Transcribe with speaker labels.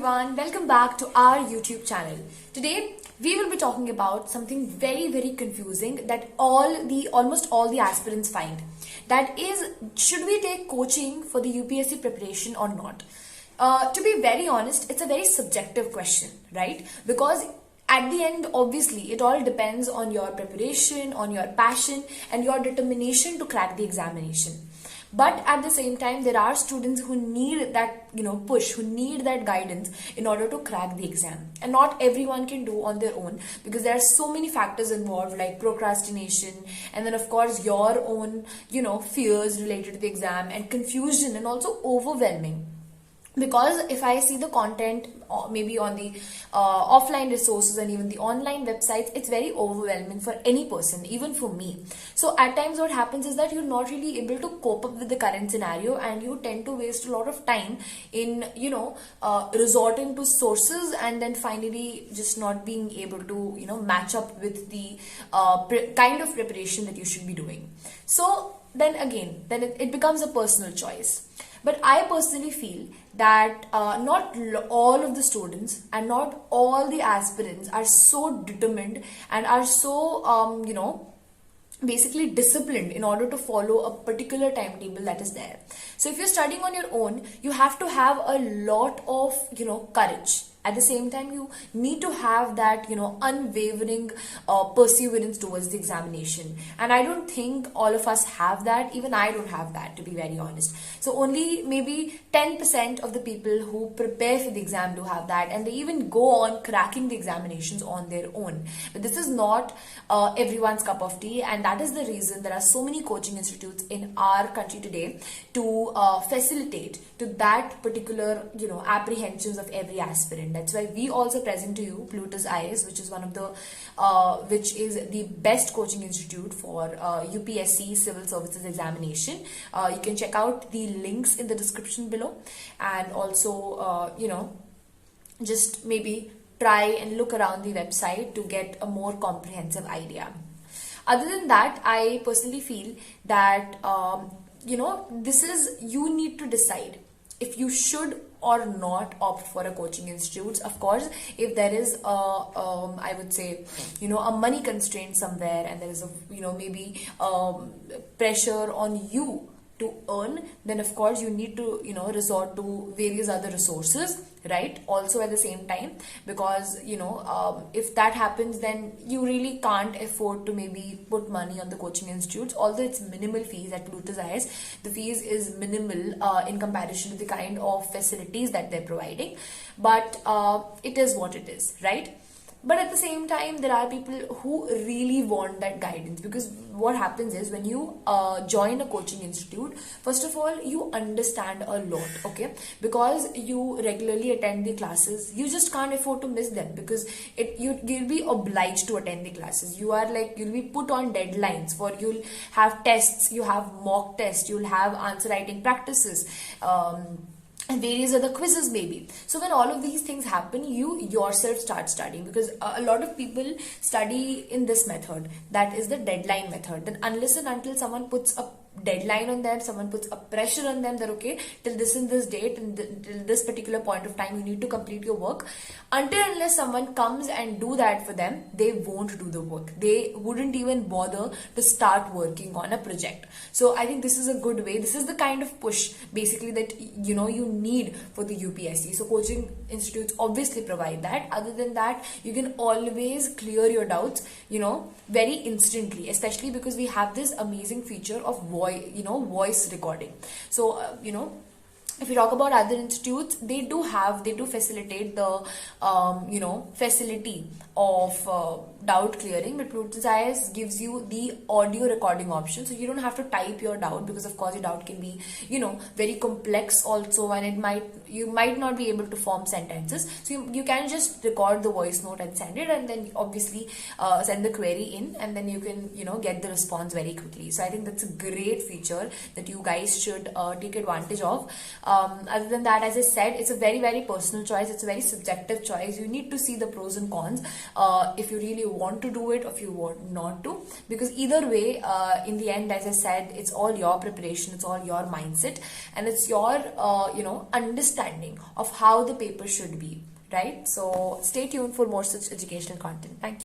Speaker 1: everyone, welcome back to our YouTube channel. Today we will be talking about something very confusing that almost all the aspirants find. That is, should we take coaching for the UPSC preparation or not? To be very honest, it's a very subjective question, right? Because at the end, obviously, it all depends on your preparation, on your passion, and your determination to crack the examination. But at the same time, there are students who need that, push, who need that guidance in order to crack the exam. And not everyone can do on their own, because there are so many factors involved, like procrastination, and then of course your own, fears related to the exam, and confusion, and also overwhelming. Because if I see the content maybe on the offline resources and even the online websites, it's very overwhelming for any person, even for me. So at times what happens is that you're not really able to cope up with the current scenario, and you tend to waste a lot of time in resorting to sources, and then finally just not being able to match up with the kind of preparation that you should be doing. So then again, it becomes a personal choice. But I personally feel that not all of the students and not all the aspirants are so determined and are so, basically disciplined in order to follow a particular timetable that is there. So if you're studying on your own, you have to have a lot of, courage. At the same time, you need to have that, unwavering perseverance towards the examination. And I don't think all of us have that. Even I don't have that, to be very honest. So only maybe 10% of the people who prepare for the exam do have that. And they even go on cracking the examinations on their own. But this is not everyone's cup of tea. And that is the reason there are so many coaching institutes in our country today to facilitate to that particular, apprehensions of every aspirant. That's why we also present to you Plutus IS, which is which is the best coaching institute for UPSC Civil Services examination. You can check out the links in the description below, and also, just maybe try and look around the website to get a more comprehensive idea. Other than that, I personally feel that, you need to decide if you should or not opt for a coaching institute. Of course, if there is I would say, a money constraint somewhere, and there is a, maybe pressure on you to earn, then of course you need to, resort to various other resources, right? Also at the same time, because, if that happens, then you really can't afford to maybe put money on the coaching institutes. Although it's minimal fees at Plutus IS, the fees is minimal in comparison to the kind of facilities that they're providing. But it is what it is, right? But at the same time, there are people who really want that guidance, because what happens is when you join a coaching institute, first of all, you understand a lot, okay? Because you regularly attend the classes, you just can't afford to miss them, because you'll be obliged to attend the classes. You'll be put on deadlines you'll have tests, you have mock tests, you'll have answer writing practices, and various other quizzes maybe. So when all of these things happen, you yourself start studying, because a lot of people study in this method, that is the deadline method. Then unless and until someone puts a deadline on them, someone puts a pressure on them that okay, till this and this date and till this particular point of time you need to complete your work, until unless someone comes and do that for them, they won't do the work. They wouldn't even bother to start working on a project. So I think this is a good way. This is the kind of push basically that you need for the UPSC. So coaching institutes obviously provide that. Other than that, you can always clear your doubts very instantly, especially because we have this amazing feature of voice recording. So if we talk about other institutes, they do facilitate the facility of doubt clearing, but Plutus IS gives you the audio recording option, so you don't have to type your doubt, because of course your doubt can be very complex also, and you might not be able to form sentences. So you can just record the voice note and send it, and then obviously send the query in, and then you can get the response very quickly. So I think that's a great feature that you guys should take advantage of. Other than that, as I said, it's a very, very personal choice. It's a very subjective choice. You need to see the pros and cons if you really want to do it or if you want not to, because either way, in the end, as I said, it's all your preparation, it's all your mindset, and it's your understanding of how the paper should be, right? So stay tuned for more such educational content. Thank you.